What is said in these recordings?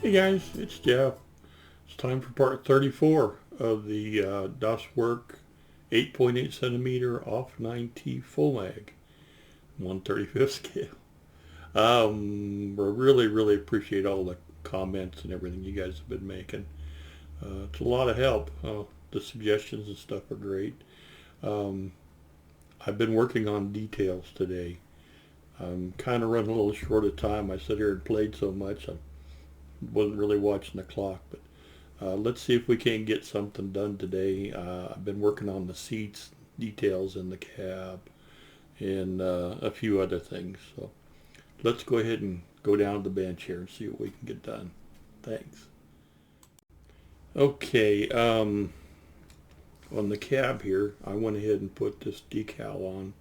Hey guys, it's Jeff. It's time for part 34 of the Das Werk 8.8 centimeter off 9T VOMAG 1/35 scale. We really appreciate all the comments and everything you guys have been making. It's a lot of help. The suggestions and stuff are great. Um, I've been working on details today. I'm kind of running a little short of time. I sat here and played so much. I wasn't really watching the clock, but let's see if we can't get something done today. I've been working on the seats, details in the cab, and a few other things. So let's go ahead and go down to the bench here and see what we can get done. Thanks. Okay, on the cab here, I went ahead and put this decal on,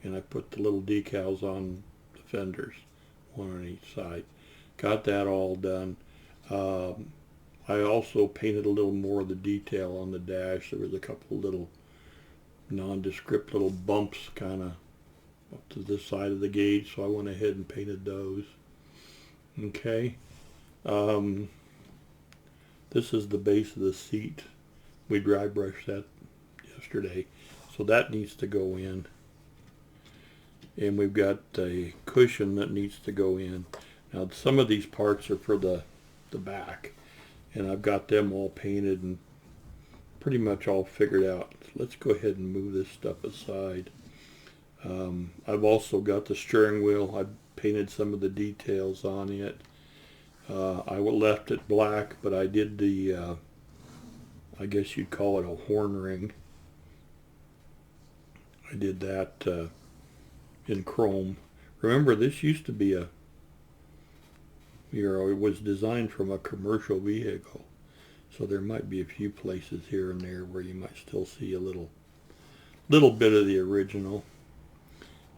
and I put the little decals on the fenders, one on each side. Got that all done. Um, I also painted a little more of the detail on the dash. There was a couple little nondescript little bumps kind of up to this side of the gauge, so I went ahead and painted those. Okay. Um, this is the base of the seat. We dry brushed that yesterday, so that needs to go in. And we've got a cushion that needs to go in. Now some of these parts are for the back, and I've got them all painted and pretty much all figured out. So let's go ahead and move this stuff aside. I've also got the steering wheel. I painted some of the details on it. I left it black, but I did the, I guess you'd call it a horn ring. I did that in chrome. Remember, this used to be it was designed from a commercial vehicle. So there might be a few places here and there where you might still see a little bit of the original.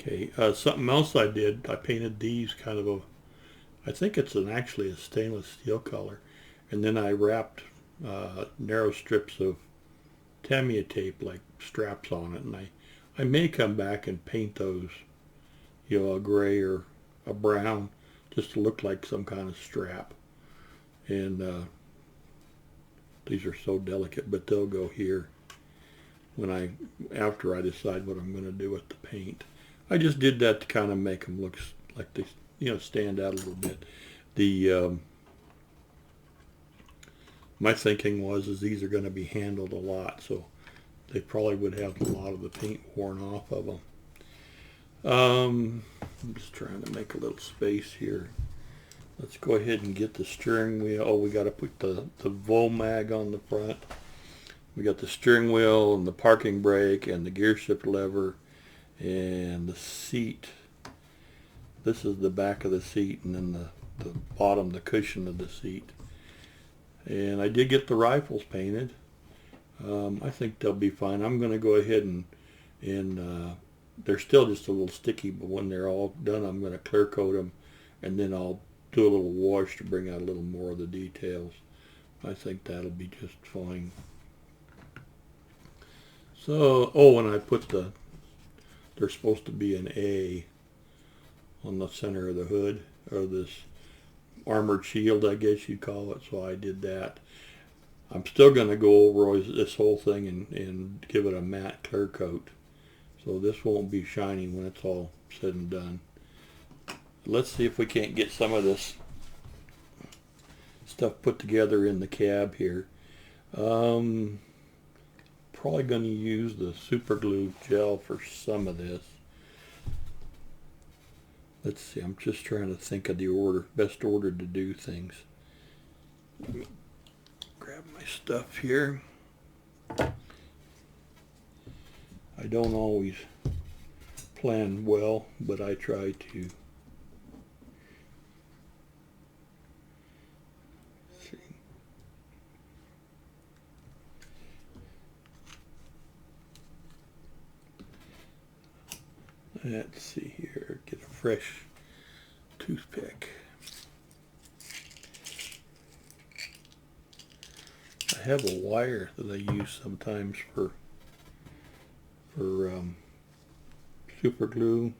Okay, something else I did, I painted these kind of I think it's actually a stainless steel color. And then I wrapped narrow strips of Tamiya tape, like straps on it. And I may come back and paint those, a gray or a brown, just to look like some kind of strap. And these are so delicate, but they'll go here after I decide what I'm going to do with the paint. I just did that to kind of make them look like they stand out a little bit. The my thinking was these are going to be handled a lot, so they probably would have a lot of the paint worn off of them. I'm just trying to make a little space here. Let's go ahead and get the steering wheel. Oh, we got to put the VOMAG on the front. We got the steering wheel and the parking brake and the gear shift lever and the seat. This is the back of the seat, and then the bottom, the cushion of the seat. And I did get the rifles painted. I think they'll be fine. I'm going to go ahead and they're still just a little sticky, but when they're all done, I'm going to clear coat them, and then I'll do a little wash to bring out a little more of the details. I think that'll be just fine. So, and I put there's supposed to be an A on the center of the hood, or this armored shield, I guess you'd call it, so I did that. I'm still going to go over this whole thing and give it a matte clear coat. So this won't be shiny when it's all said and done. Let's see if we can't get some of this stuff put together in the cab here. Probably going to use the super glue gel for some of this. Let's see, I'm just trying to think of the best order to do things. Let me grab my stuff here. I don't always plan well, but I try to. Let's see here, get a fresh toothpick. I have a wire that I use sometimes for super glue.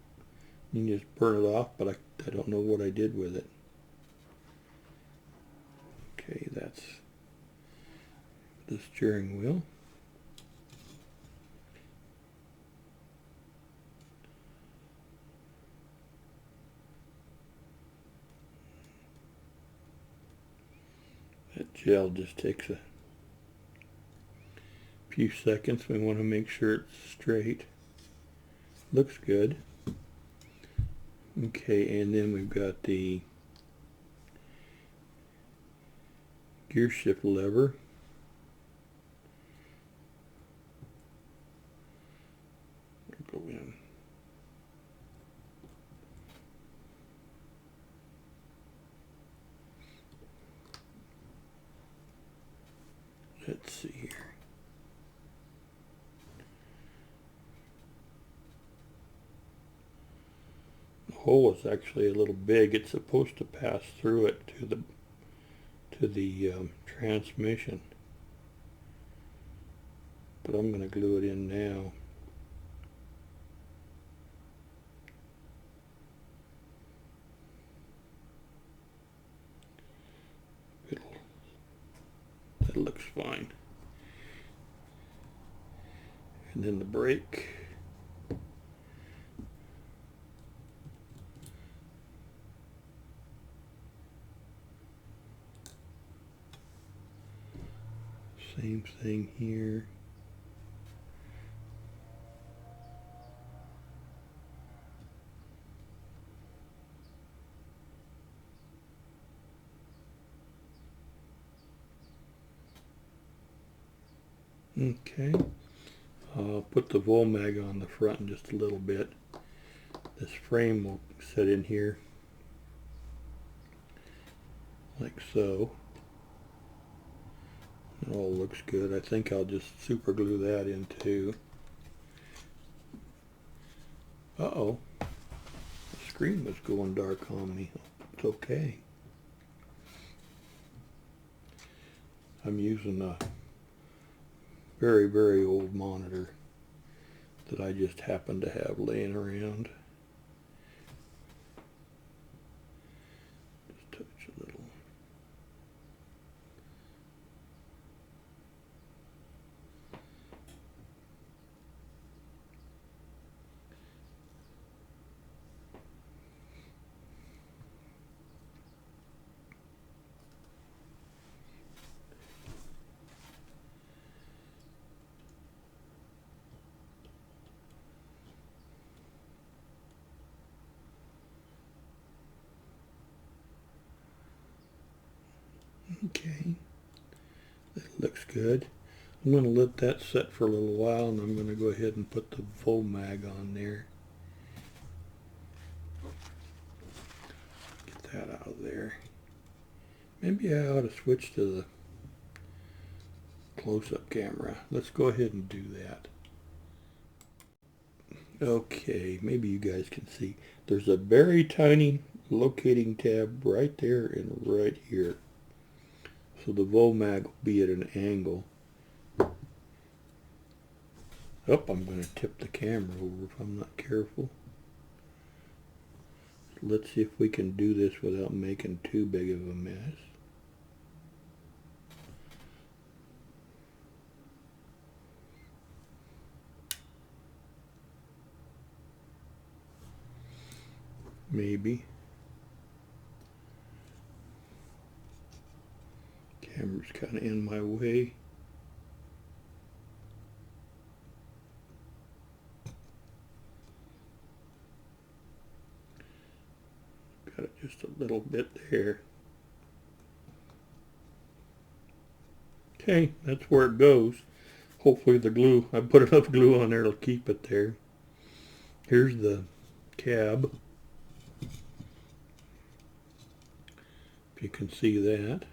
You can just burn it off, but I don't know what I did with it. Okay, that's the steering wheel. That gel just takes a few seconds. We want to make sure it's straight. Looks good. Okay, and then we've got the gear shift lever. Go in. Let's see here. The hole is actually a little big. It's supposed to pass through it to the transmission, but I'm going to glue it in now. That looks fine. And then the brake. Same thing here. Okay, I'll put the VOMAG on the front in just a little bit. This frame will sit in here like so. It all looks good. I think I'll just super glue that in too. Uh-oh, the screen was going dark on me. It's okay. I'm using a very, very old monitor that I just happen to have laying around. Just touch a little. Okay, that looks good. I'm going to let that set for a little while, and I'm going to go ahead and put the VOMAG on there. Get that out of there. Maybe I ought to switch to the close-up camera. Let's go ahead and do that. Okay, maybe you guys can see. There's a very tiny locating tab right there and right here. So the VOMAG will be at an angle. Oh, I'm going to tip the camera over if I'm not careful. Let's see if we can do this without making too big of a mess. Maybe. Camera's kind of in my way. Got it just a little bit there. Okay, that's where it goes. Hopefully the glue, I put enough glue on there, it'll keep it there. Here's the cab. If you can see that.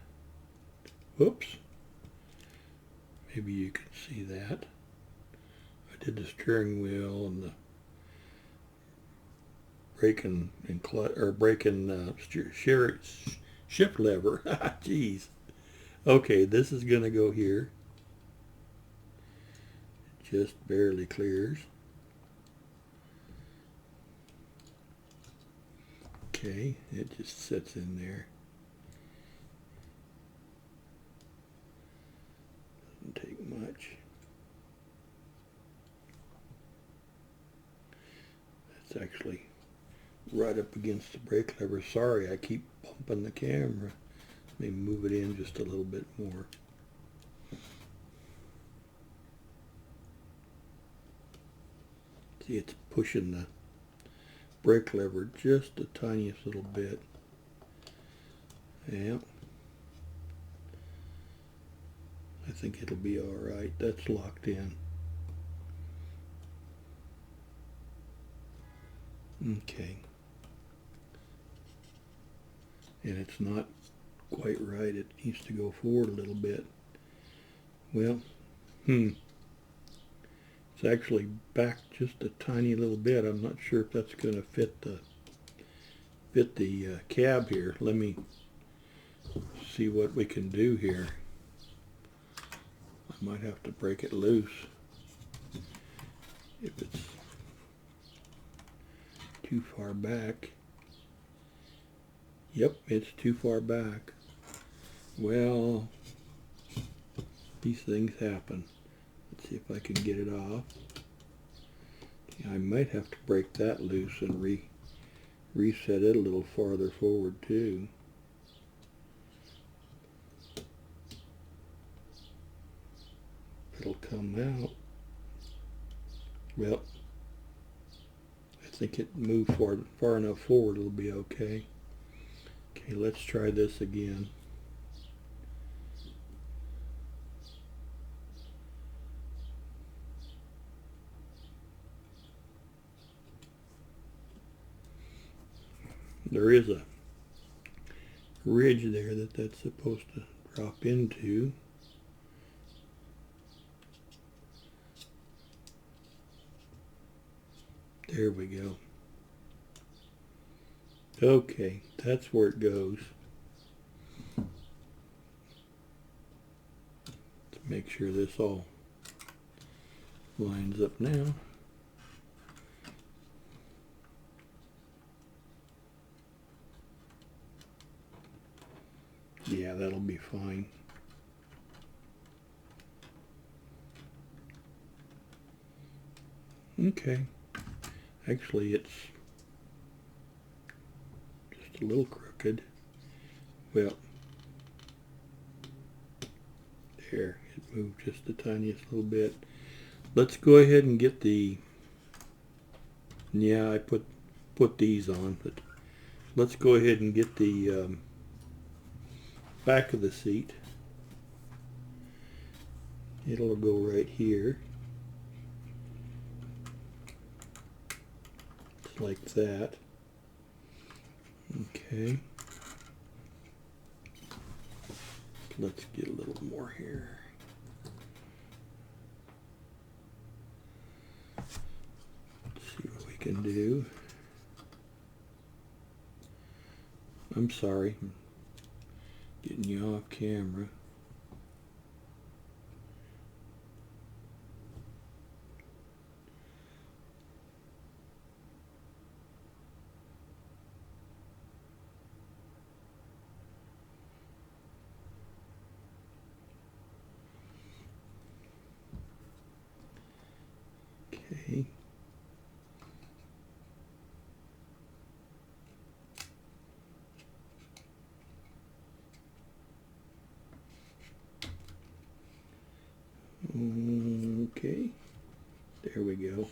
Whoops. Maybe you can see that. I did the steering wheel and the brake and shift lever. Jeez. Okay, this is going to go here. Just barely clears. Okay, it just sits in there. leverage. That's actually right up against the brake lever. Sorry, I keep bumping the camera. Let me move it in just a little bit more. See, it's pushing the brake lever just the tiniest little bit. Yeah. I think it'll be all right. That's locked in. Okay. And it's not quite right. It needs to go forward a little bit. Well, it's actually back just a tiny little bit. I'm not sure if that's going to fit the cab here. Let me see what we can do here. I might have to break it loose if it's too far back. Yep, it's too far back. Well, these things happen. Let's see if I can get it off. I might have to break that loose and reset it a little farther forward too. It'll come out. Well, I think it moved far enough forward, it'll be okay. Okay, let's try this again. There is a ridge there that's supposed to drop into. There we go. Okay, that's where it goes. Let's make sure this all lines up now. Yeah, that'll be fine. Okay. Actually, it's just a little crooked. Well, there, it moved just the tiniest little bit. Let's go ahead and get the, yeah, I put these on, but let's go ahead and get the back of the seat. It'll go right here. Like that. Okay. Let's get a little more here. Let's see what we can do. I'm sorry. I'm getting you off camera. Okay. Okay. There we go.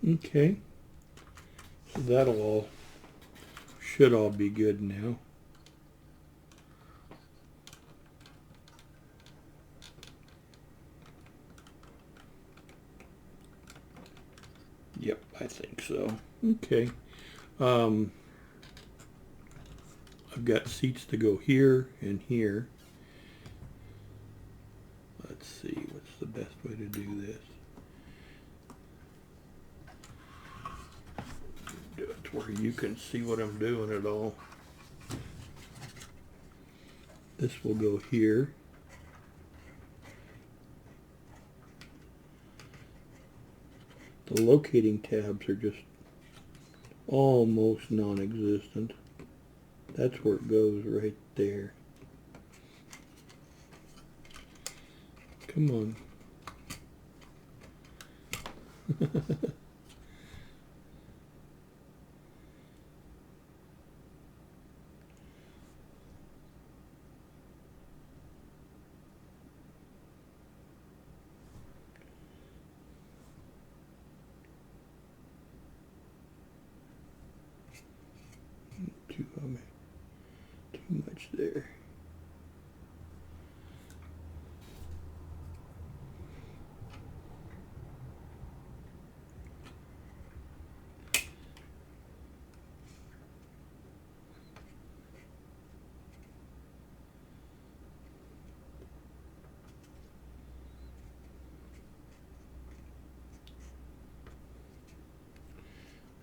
Okay, so that'll should all be good now. Yep, I think so. Okay, I've got seats to go here and here. Let's see, what's the best way to do this? Do it to where you can see what I'm doing at all. This will go here. The locating tabs are just almost non-existent. That's where it goes, right there. Come on. Too much there.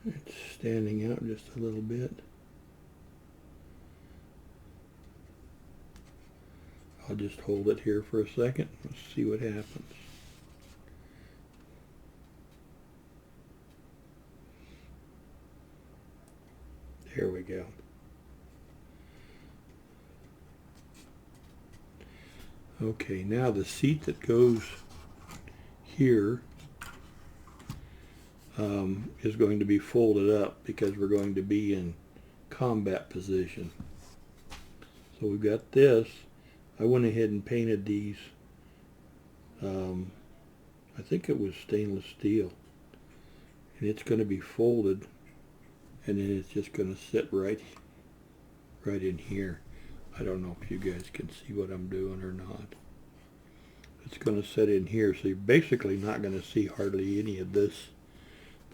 It's standing out just a little bit. I'll just hold it here for a second. Let's see what happens. There we go. Okay, now the seat that goes here is going to be folded up because we're going to be in combat position. So we've got this. I went ahead and painted these. I think it was stainless steel. And it's going to be folded, and then it's just going to sit right in here. I don't know if you guys can see what I'm doing or not. It's going to sit in here, so you're basically not going to see hardly any of this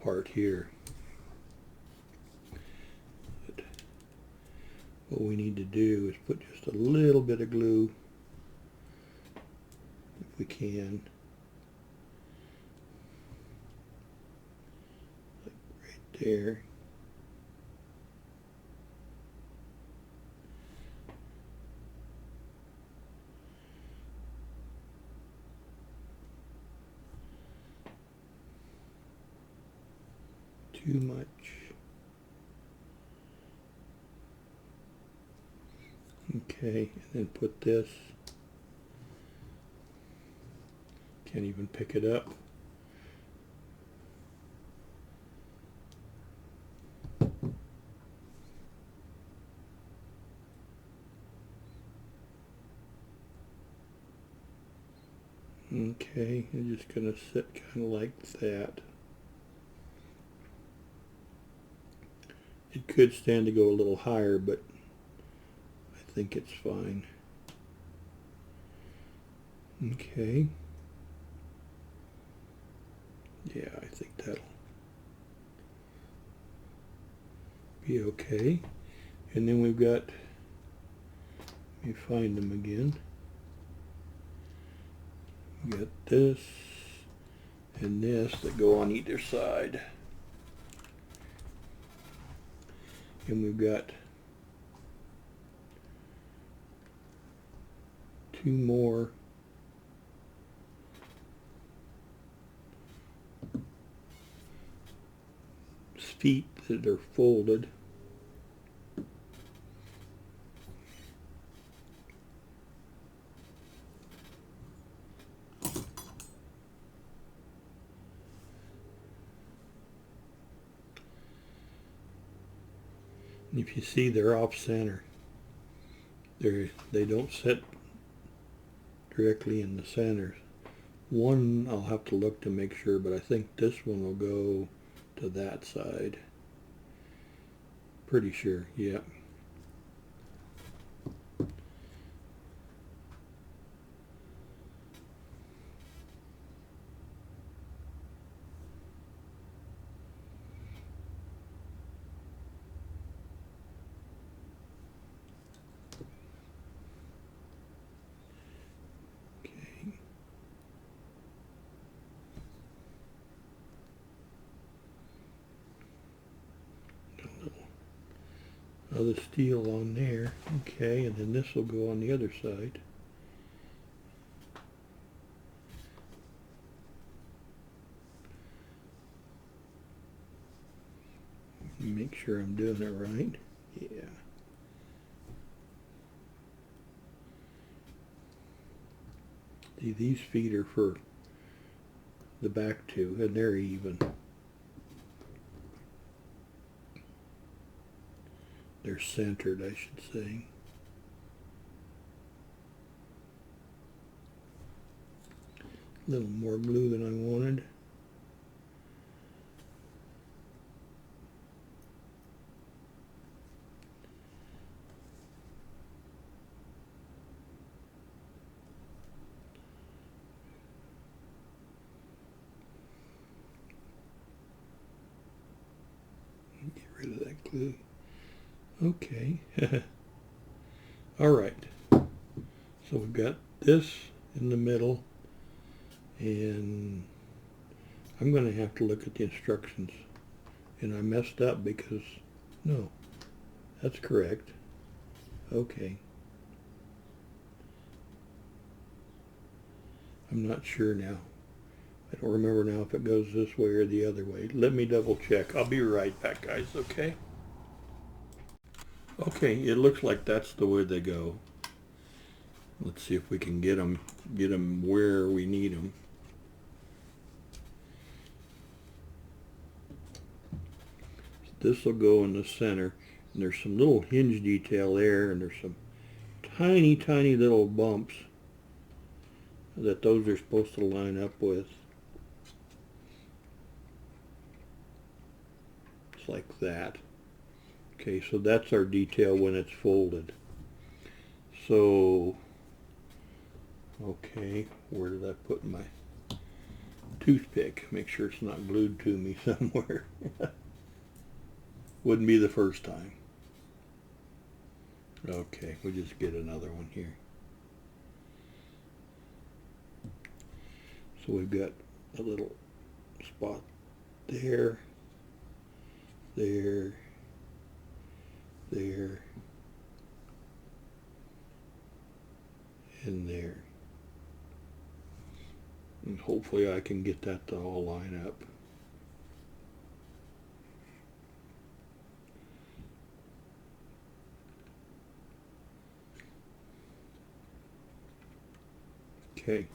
part here. But what we need to do is put just a little bit of glue, if we can, like right there. Too much. Okay, and then put this. Can't even pick it up. Okay, I'm just going to sit kind of like that. It could stand to go a little higher, but I think it's fine. Okay. Yeah, I think that'll be okay. And then we've got, let me find them again. We got this and this that go on either side. And we've got two more feet that are folded. If you see, they're off center. They don't sit directly in the center. One I'll have to look to make sure, but I think this one will go to that side. Pretty sure, yeah. The steel on there, okay, and then this will go on the other side. Make sure I'm doing it right. Yeah. See, these feet are for the back two, and they're even. They're centered, I should say. A little more glue than I wanted. Get rid of that glue. Okay. All right. So we've got this in the middle, and I'm going to have to look at the instructions. And I messed up because, no, that's correct. Okay. I'm not sure now. I don't remember now if it goes this way or the other way. Let me double check. I'll be right back, guys, okay? Okay, it looks like that's the way they go. Let's see if we can get them where we need them. This will go in the center, and there's some little hinge detail there, and there's some tiny, tiny little bumps that those are supposed to line up with. It's like that. Okay, so that's our detail when it's folded. So, okay, where did I put my toothpick? Make sure it's not glued to me somewhere. Wouldn't be the first time. Okay, we'll just get another one here. So we've got a little spot there, there, there, and there. And hopefully I can get that to all line up. Okay,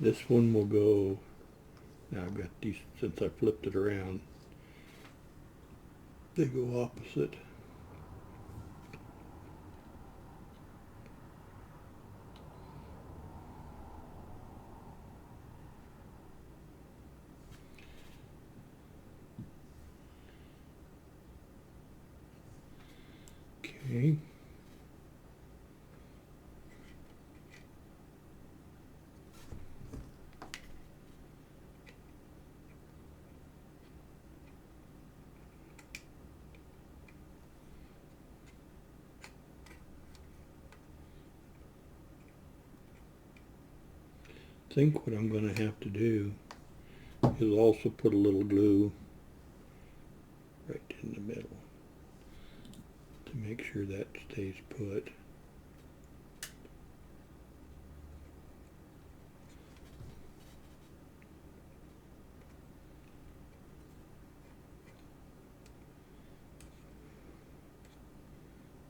this one will go, now I've got these, since I flipped it around, they go opposite. Okay. I think what I'm going to have to do is also put a little glue right in the middle to make sure that stays put.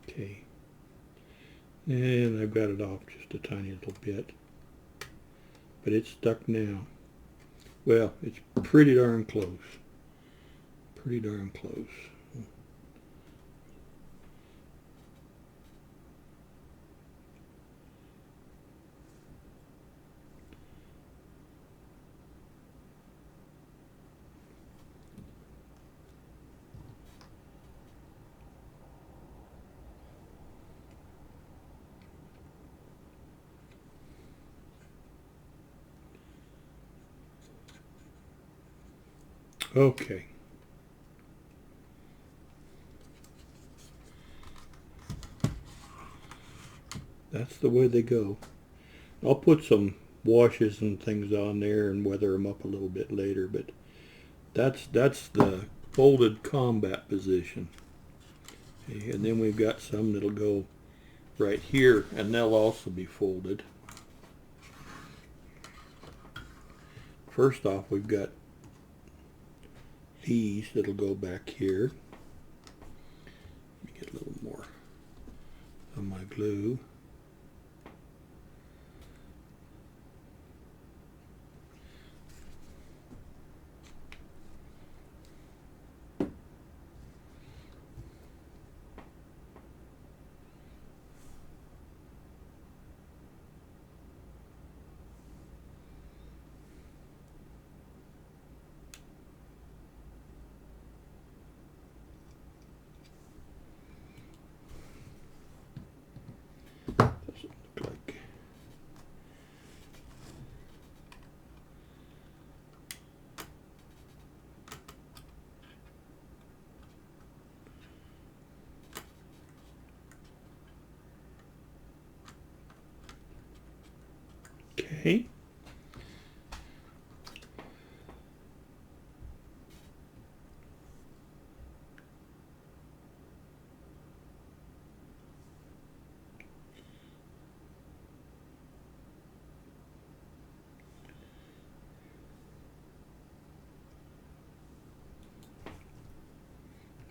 Okay, and I've got it off just a tiny little bit, but it's stuck now. Well, it's pretty darn close. Pretty darn close. Okay. That's the way they go. I'll put some washes and things on there and weather them up a little bit later, but that's the folded combat position. Okay, and then we've got some that'll go right here, and they'll also be folded. First off, we've got these that'll go back here. glue. Doesn't look like. Okay.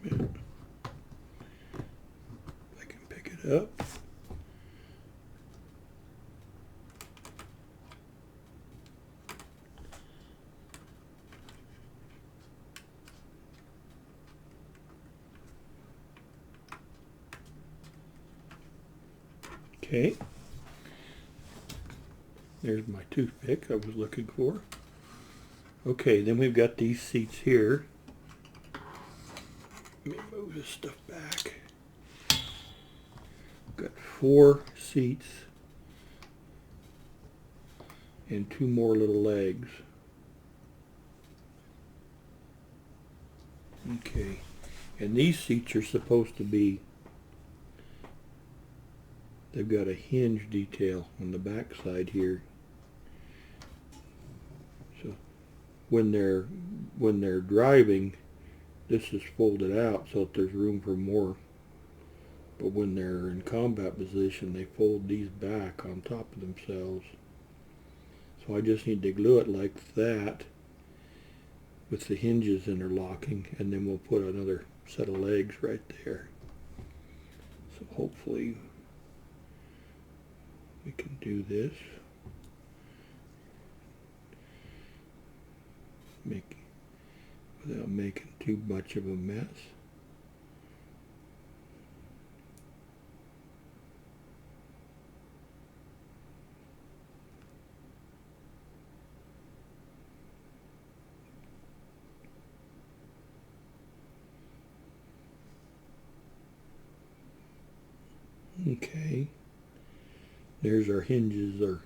If I can pick it up. Okay. There's my toothpick I was looking for. Okay, then we've got these seats here. Let me move this stuff back. Got 4 seats and 2 more little legs. Okay, and these seats are supposed to be, they've got a hinge detail on the back side here. So when they're driving, this is folded out so that there's room for more. But when they're in combat position, they fold these back on top of themselves. So I just need to glue it like that with the hinges interlocking, and then we'll put another set of legs right there. So hopefully we can do this. Without making too much of a mess. Okay, there's our hinges are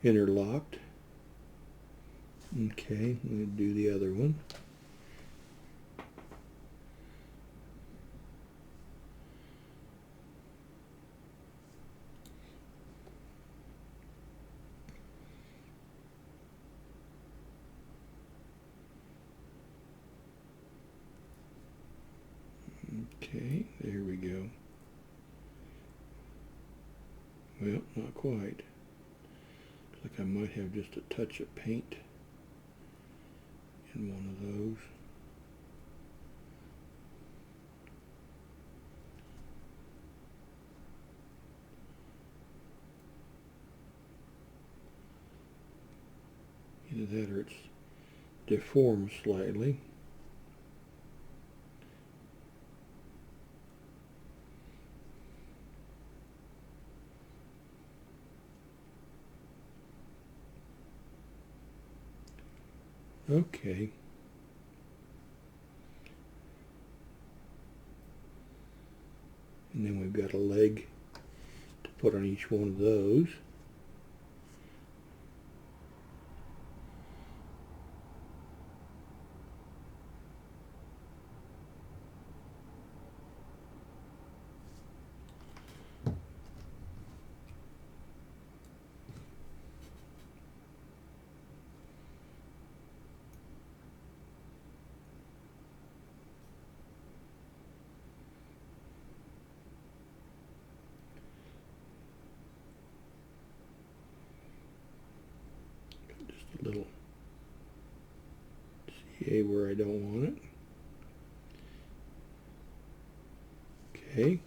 interlocked. Okay, I'm going to do the other one. Okay, there we go. Well, not quite. Looks like I might have just a touch of paint in one of those. Either that or it's deformed slightly. Okay. And then we've got a leg to put on each one of those. A little CA where I don't want it. Okay.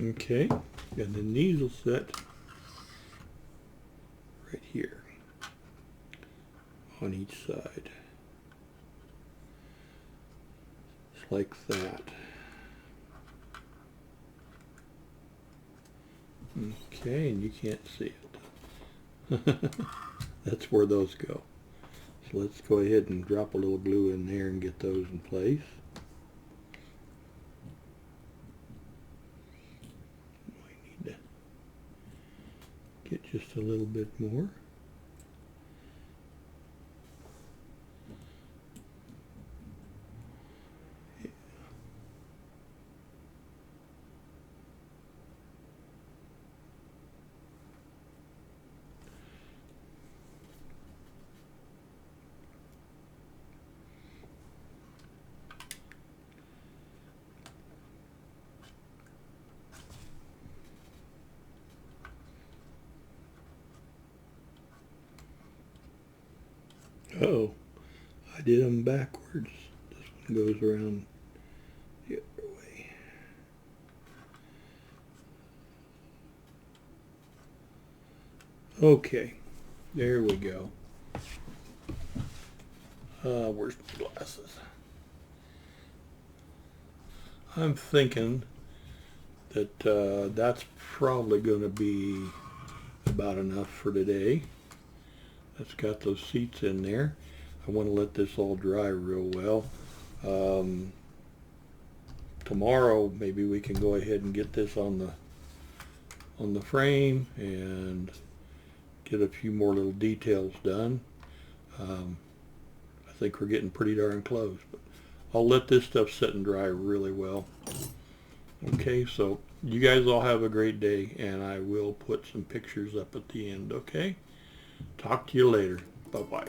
Okay, and then these will sit right here on each side. Just like that. Okay, and you can't see it. That's where those go. So let's go ahead and drop a little glue in there and get those in place. We need to get just a little bit more. Oh, I did them backwards. This one goes around the other way. Okay, there we go. Where's my glasses? I'm thinking that that's probably going to be about enough for today. That's got those seats in there. I want to let this all dry real well. Tomorrow maybe we can go ahead and get this on the frame and get a few more little details done. I think we're getting pretty darn close, but I'll let this stuff sit and dry really well. Okay, so you guys all have a great day, and I will put some pictures up at the end, okay? Talk to you later. Bye-bye.